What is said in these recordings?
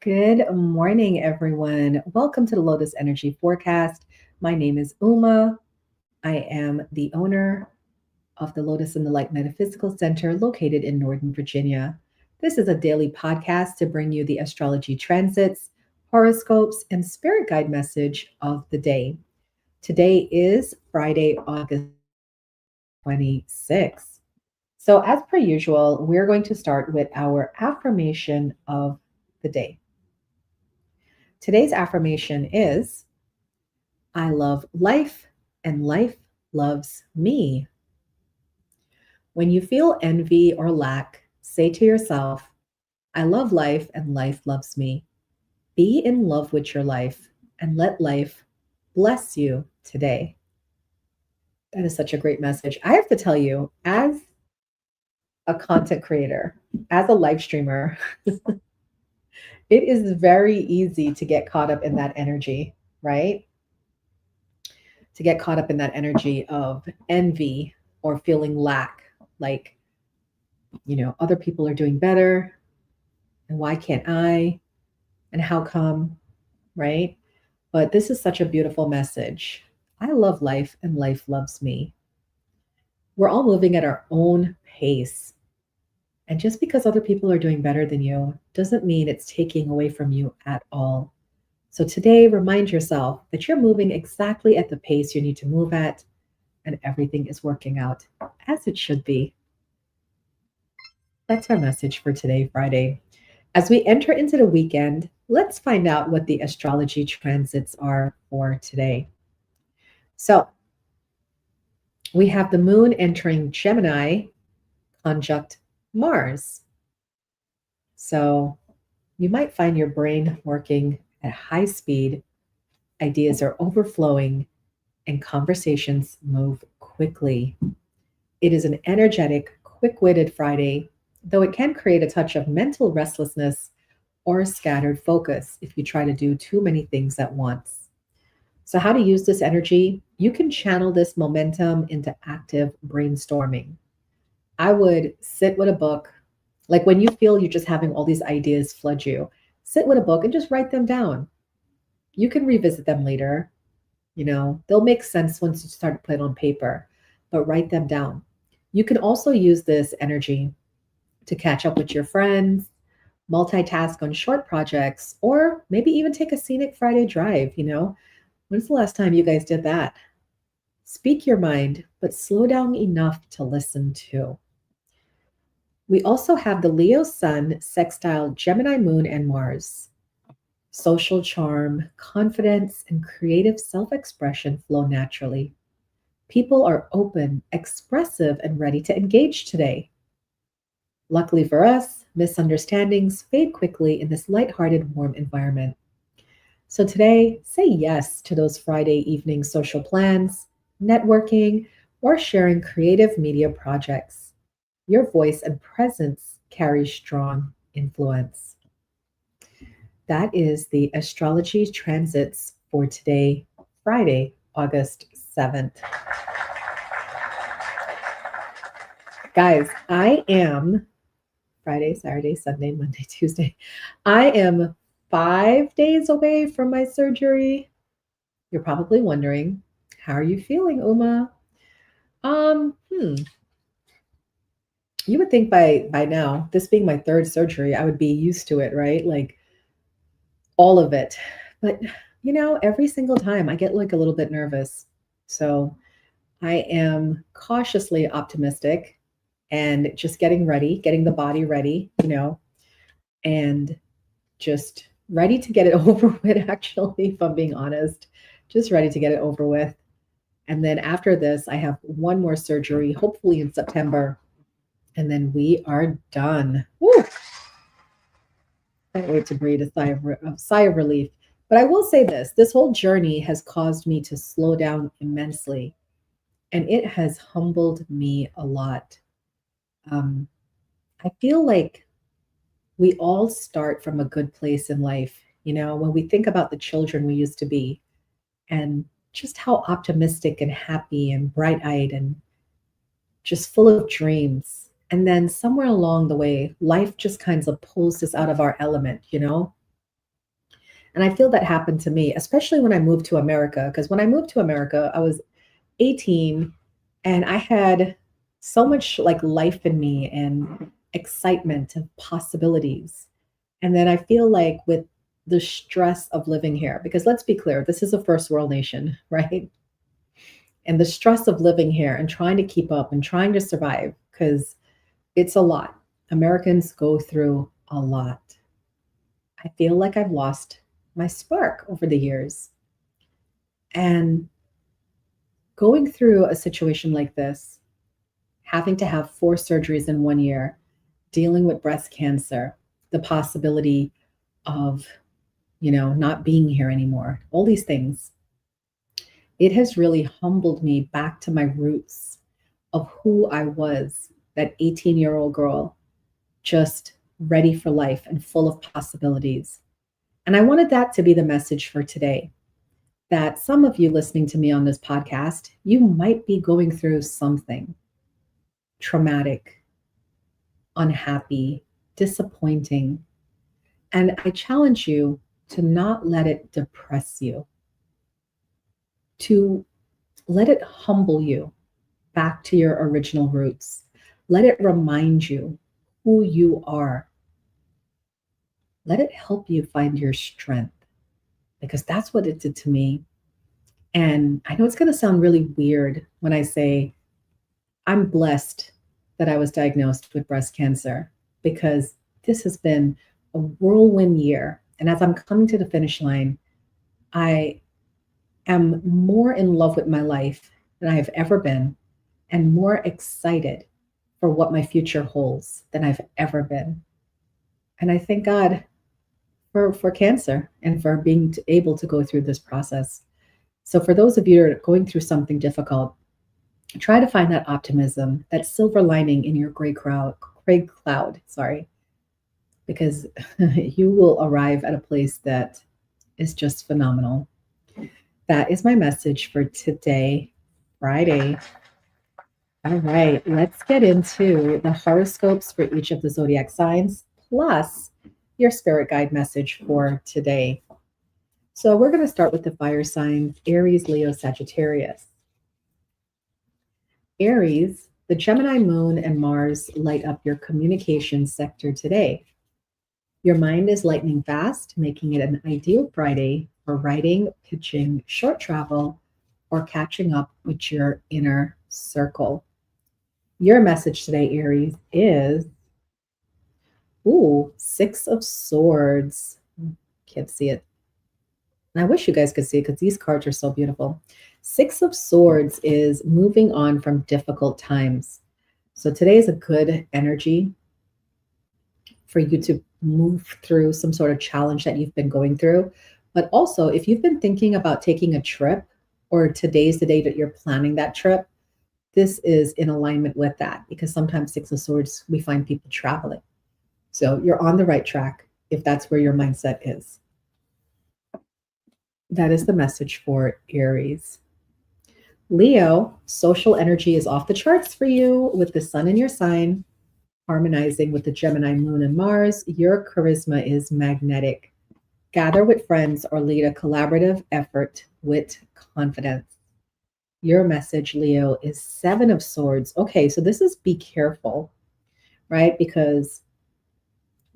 Good morning, everyone. Welcome to the Lotus Energy Forecast. My name is Uma. I am the owner of the Lotus in the Light Metaphysical Center located in Northern Virginia. This is a daily podcast to bring you the astrology transits, horoscopes, and spirit guide message of the day. Today is Friday, August 26th. So, as per usual, we're going to start with our affirmation of the day. Today's affirmation is I love life and life loves me. When you feel envy or lack, say to yourself, I love life and life loves me. Be in love with your life and let life bless you today. That is such a great message. I have to tell you, as a content creator, as a live streamer, it is very easy to get caught up in that energy, right? To get caught up in that energy of envy or feeling lack, like, other people are doing better and why can't I? And how come, right? But this is such a beautiful message. I love life and life loves me. We're all moving at our own pace. And just because other people are doing better than you doesn't mean it's taking away from you at all. So today, remind yourself that you're moving exactly at the pace you need to move at, and everything is working out as it should be. That's our message for today, Friday. As we enter into the weekend, let's find out what the astrology transits are for today. So, we have the moon entering Gemini conjunct Mars. So, you might find your brain working at high speed, ideas are overflowing, and conversations move quickly. It is an energetic, quick witted Friday, though it can create a touch of mental restlessness or scattered focus if you try to do too many things at once. So, how to use this energy? You can channel this momentum into active brainstorming. I would sit with a book, like when you feel you're just having all these ideas flood you, sit with a book and just write them down. You can revisit them later. They'll make sense once you start to put it on paper, but write them down. You can also use this energy to catch up with your friends, multitask on short projects, or maybe even take a scenic Friday drive. When's the last time you guys did that? Speak your mind, but slow down enough to listen to. We also have the Leo Sun sextile Gemini Moon and Mars. Social charm, confidence, and creative self expression flow naturally. People are open, expressive, and ready to engage today. Luckily for us, misunderstandings fade quickly in this lighthearted, warm environment. So today, say yes to those Friday evening social plans, networking, or sharing creative media projects. Your voice and presence carry strong influence. That is the astrology transits for today, Friday, August 7th. Guys, I am Friday, Saturday, Sunday, Monday, Tuesday. I am 5 days away from my surgery. You're probably wondering, how are you feeling, Uma? Um, hmm. You would think by now, this being my third surgery, I would be used to it, right? Like all of it. But every single time I get like a little bit nervous. So I am cautiously optimistic and just getting ready, getting the body ready, and just ready to get it over with, actually, if I'm being honest, just ready to get it over with. And then after this, I have one more surgery, hopefully in September, and then we are done. Woo! Can't wait to breathe a sigh of relief. But I will say this whole journey has caused me to slow down immensely, and it has humbled me a lot. Um, I feel like we all start from a good place in life. When we think about the children we used to be and just how optimistic and happy and bright eyed and just full of dreams. And then somewhere along the way, life just kind of pulls us out of our element. And I feel that happened to me, especially when I moved to America. Because when I moved to America, I was 18 and I had so much like life in me and excitement of possibilities. And then I feel like with the stress of living here, because let's be clear, this is a first world nation, right? And the stress of living here and trying to keep up and trying to survive, because it's a lot. Americans go through a lot. I feel like I've lost my spark over the years. And going through a situation like this, having to have 4 surgeries in 1 year, dealing with breast cancer, the possibility of, not being here anymore, all these things, it has really humbled me back to my roots of who I was, that 18-year-old girl, just ready for life and full of possibilities. And I wanted that to be the message for today, that some of you listening to me on this podcast, you might be going through something traumatic, unhappy, disappointing. And I challenge you to not let it depress you, to let it humble you back to your original roots. Let it remind you who you are. Let it help you find your strength, because that's what it did to me. And I know it's going to sound really weird when I say I'm blessed that I was diagnosed with breast cancer, because this has been a whirlwind year. And as I'm coming to the finish line, I am more in love with my life than I have ever been, and more excited for what my future holds than I've ever been. And I thank God for cancer and for being able to go through this process. So for those of you who are going through something difficult, try to find that optimism, that silver lining in your gray cloud, sorry, because you will arrive at a place that is just phenomenal. That is my message for today, Friday. All right, let's get into the horoscopes for each of the zodiac signs, plus your spirit guide message for today. So we're going to start with the fire signs, Aries, Leo, Sagittarius. Aries, the Gemini moon and Mars light up your communication sector today. Your mind is lightning fast, making it an ideal Friday for writing, pitching, short travel, or catching up with your inner circle. Your message today, Aries, is, ooh, Six of Swords. Can't see it. And I wish you guys could see it because these cards are so beautiful. Six of Swords is moving on from difficult times. So today is a good energy for you to move through some sort of challenge that you've been going through. But also, if you've been thinking about taking a trip, or today's the day that you're planning that trip, this is in alignment with that, because sometimes Six of Swords, we find people traveling. So you're on the right track if that's where your mindset is. That is the message for Aries. Leo, social energy is off the charts for you with the sun in your sign, harmonizing with the Gemini moon and Mars. Your charisma is magnetic. Gather with friends or lead a collaborative effort with confidence. Your message, Leo, is Seven of Swords. Okay, so this is be careful, right? Because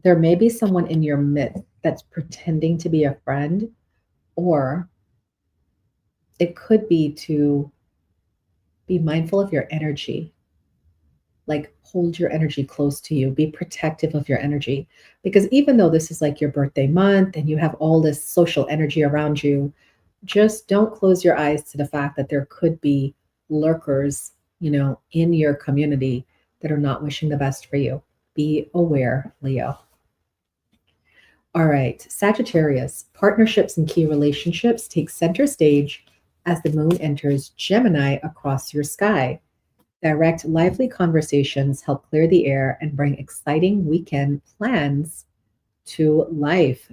there may be someone in your midst that's pretending to be a friend, or it could be to be mindful of your energy. Like, hold your energy close to you. Be protective of your energy. Because even though this is like your birthday month and you have all this social energy around you, just don't close your eyes to the fact that there could be lurkers, in your community that are not wishing the best for you. Be aware, Leo. All right, Sagittarius, partnerships and key relationships take center stage as the moon enters Gemini across your sky. Direct, lively conversations help clear the air and bring exciting weekend plans to life.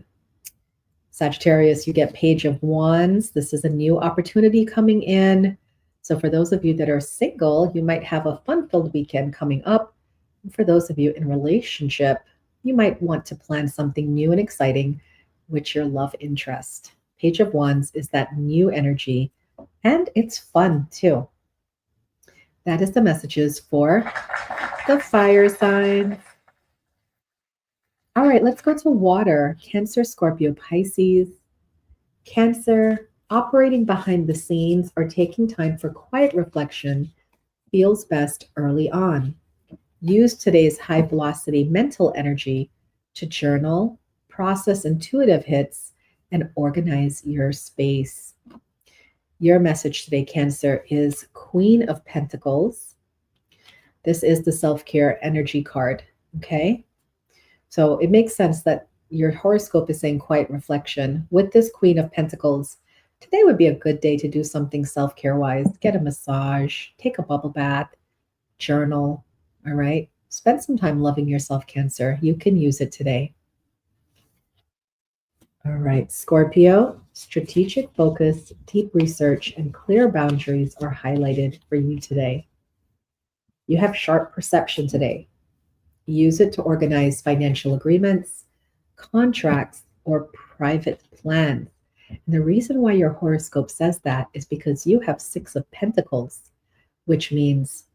Sagittarius, you get Page of Wands. This is a new opportunity coming in. So for those of you that are single, you might have a fun-filled weekend coming up. And for those of you in relationship, you might want to plan something new and exciting with your love interest. Page of Wands is that new energy, and it's fun too. That is the messages for the fire signs. All right, let's go to water. Cancer, Scorpio, Pisces. Cancer, operating behind the scenes or taking time for quiet reflection feels best early on. Use today's high velocity mental energy to journal, process intuitive hits, and organize your space. Your message today, Cancer, is Queen of Pentacles. This is the self care energy card. Okay. So it makes sense that your horoscope is saying quiet reflection. With this Queen of Pentacles, today would be a good day to do something self care wise. Get a massage, take a bubble bath, journal. All right. Spend some time loving yourself, Cancer. You can use it today. All right. Scorpio, strategic focus, deep research, and clear boundaries are highlighted for you today. You have sharp perception today. Use it to organize financial agreements, contracts, or private plans. And the reason why your horoscope says that is because you have Six of Pentacles, which means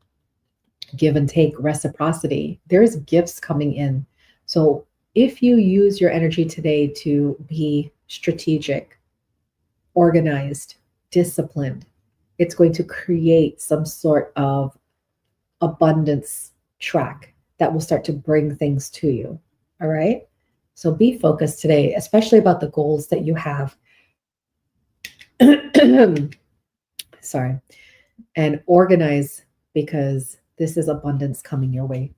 give and take, reciprocity. There's gifts coming in. So if you use your energy today to be strategic, organized, disciplined, it's going to create some sort of abundance track that will start to bring things to you. All right. So be focused today, especially about the goals that you have. Sorry. And organize because this is abundance coming your way.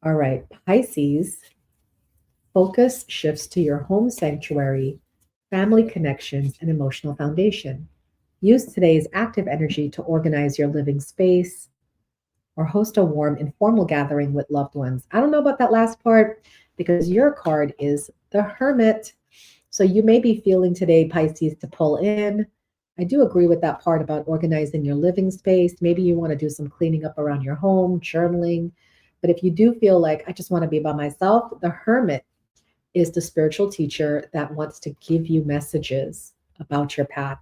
All right. Pisces, focus shifts to your home sanctuary, family connections, and emotional foundation. Use today's active energy to organize your living space, or host a warm, informal gathering with loved ones. I don't know about that last part because your card is the Hermit. So you may be feeling today, Pisces, to pull in. I do agree with that part about organizing your living space. Maybe you want to do some cleaning up around your home, journaling. But if you do feel like I just want to be by myself, the Hermit is the spiritual teacher that wants to give you messages about your path.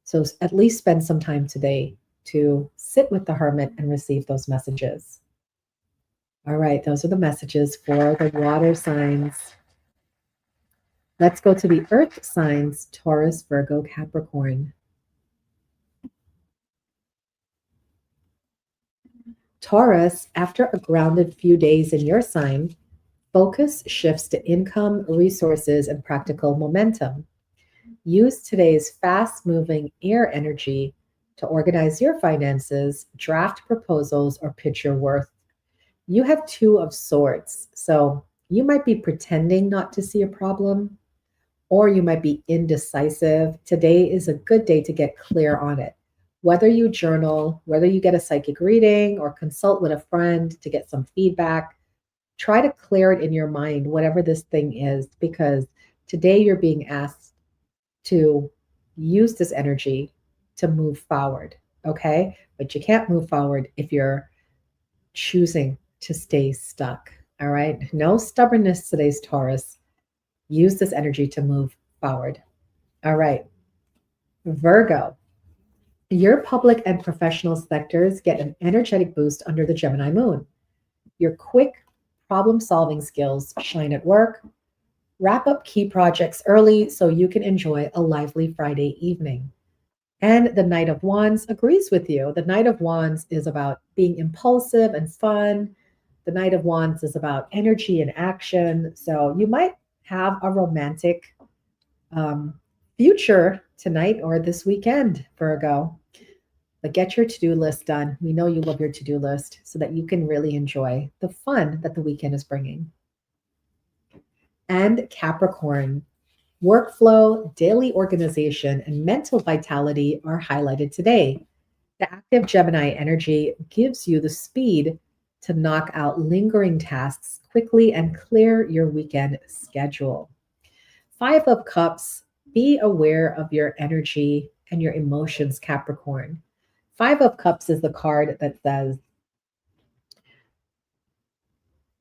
So at least spend some time today to sit with the Hermit and receive those messages. All right, those are the messages for the water signs. Let's go to the earth signs, Taurus, Virgo, Capricorn. Taurus, after a grounded few days in your sign, focus shifts to income, resources, and practical momentum. Use today's fast moving air energy to organize your finances, draft proposals, or pitch your worth. You have Two of Swords. So you might be pretending not to see a problem, or you might be indecisive. Today is a good day to get clear on it. Whether you journal, whether you get a psychic reading, or consult with a friend to get some feedback, try to clear it in your mind, whatever this thing is, because today you're being asked to use this energy to move forward. Okay. But you can't move forward if you're choosing to stay stuck. All right. No stubbornness today's Taurus. Use this energy to move forward. All right. Virgo, your public and professional sectors get an energetic boost under the Gemini moon. Your quick problem solving skills shine at work. Wrap up key projects early so you can enjoy a lively Friday evening. And the Knight of Wands agrees with you. The Knight of Wands is about being impulsive and fun. The Knight of Wands is about energy and action. So you might have a romantic future tonight or this weekend, Virgo. But get your to-do list done. We know you love your to-do list so that you can really enjoy the fun that the weekend is bringing. And Capricorn, workflow, daily organization, and mental vitality are highlighted today. The active Gemini energy gives you the speed to knock out lingering tasks quickly and clear your weekend schedule. Five of Cups, be aware of your energy and your emotions, Capricorn. Five of Cups is the card that says,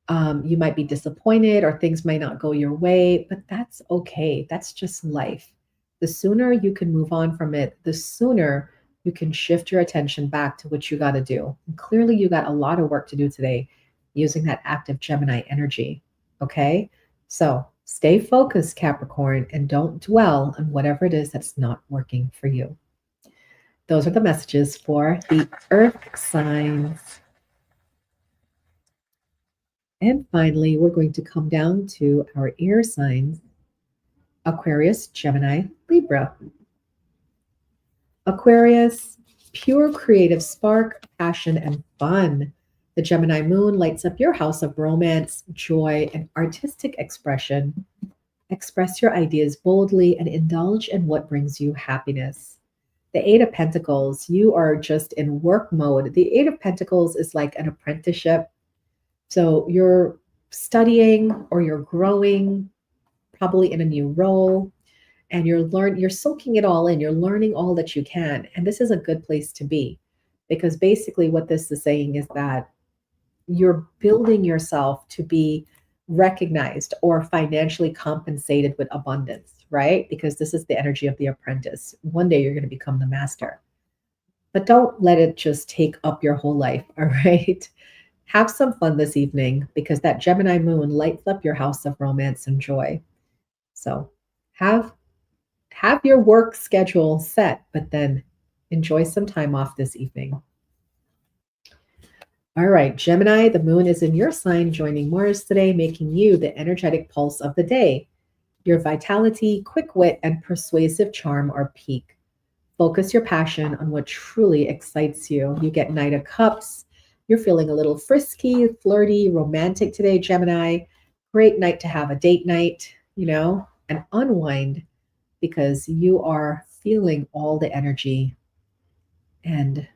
You might be disappointed or things might not go your way, but that's okay. That's just life. The sooner you can move on from it, the sooner you can shift your attention back to what you got to do. And clearly, you got a lot of work to do today using that active Gemini energy. Okay. So stay focused, Capricorn, and don't dwell on whatever it is that's not working for you. Those are the messages for the earth signs. And finally, we're going to come down to our air signs: Aquarius, Gemini, Libra. Aquarius, pure creative spark, passion, and fun. The Gemini moon lights up your house of romance, joy, and artistic expression. Express your ideas boldly and indulge in what brings you happiness. The Eight of Pentacles, you are just in work mode. The Eight of Pentacles is like an apprenticeship. So you're studying or you're growing, probably in a new role, and you're soaking it all in. You're learning all that you can. And this is a good place to be, because basically what this is saying is that you're building yourself to be recognized or financially compensated with abundance, right? Because this is the energy of the apprentice. One day you're going to become the master. But don't let it just take up your whole life, all right? Have some fun this evening, because that Gemini moon lights up your house of romance and joy. So have your work schedule set, but then enjoy some time off this evening. All right, Gemini, the moon is in your sign, joining Mars today, making you the energetic pulse of the day. Your vitality, quick wit, and persuasive charm are peak. Focus your passion on what truly excites you. You get Knight of Cups. You're feeling a little frisky, flirty, romantic today, Gemini. Great night to have a date night, and unwind, because you are feeling all the energy. And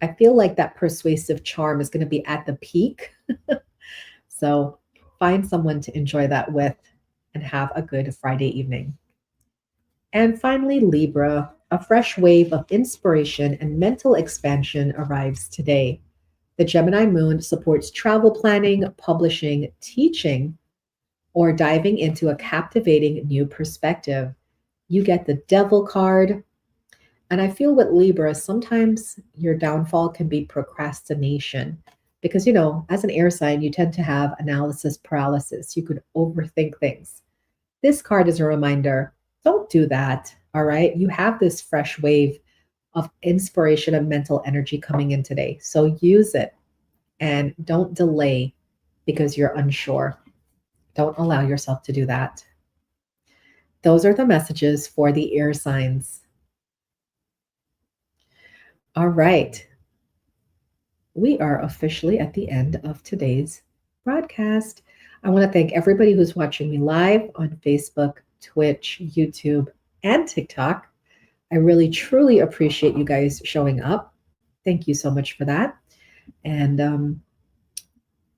I feel like that persuasive charm is going to be at the peak. So find someone to enjoy that with and have a good Friday evening. And finally, Libra, a fresh wave of inspiration and mental expansion arrives today. The Gemini moon supports travel planning, publishing, teaching, or diving into a captivating new perspective. You get the Devil card. And I feel with Libra, sometimes your downfall can be procrastination, because, as an air sign, you tend to have analysis paralysis. You could overthink things. This card is a reminder: don't do that. All right. You have this fresh wave of inspiration and mental energy coming in today. So use it and don't delay because you're unsure. Don't allow yourself to do that. Those are the messages for the air signs. All right. We are officially at the end of today's broadcast. I want to thank everybody who's watching me live on Facebook, Twitch, YouTube, and TikTok. I really, truly appreciate you guys showing up. Thank you so much for that. And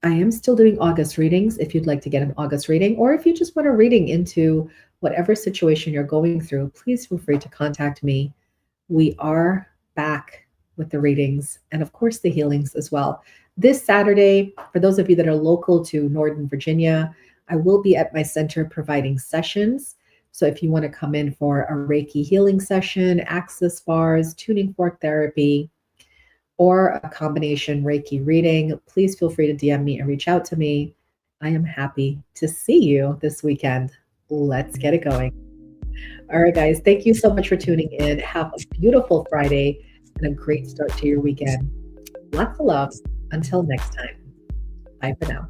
I am still doing August readings if you'd like to get an August reading, or if you just want a reading into whatever situation you're going through, please feel free to contact me. We are back with the readings and, of course, the healings as well. This Saturday, for those of you that are local to Northern Virginia, I will be at my center providing sessions. So if you want to come in for a Reiki healing session, access bars, tuning fork therapy, or a combination Reiki reading, please feel free to DM me and reach out to me. I am happy to see you this weekend. Let's get it going. All right, guys, thank you so much for tuning in. Have a beautiful Friday and a great start to your weekend. Lots of love. Until next time. Bye for now.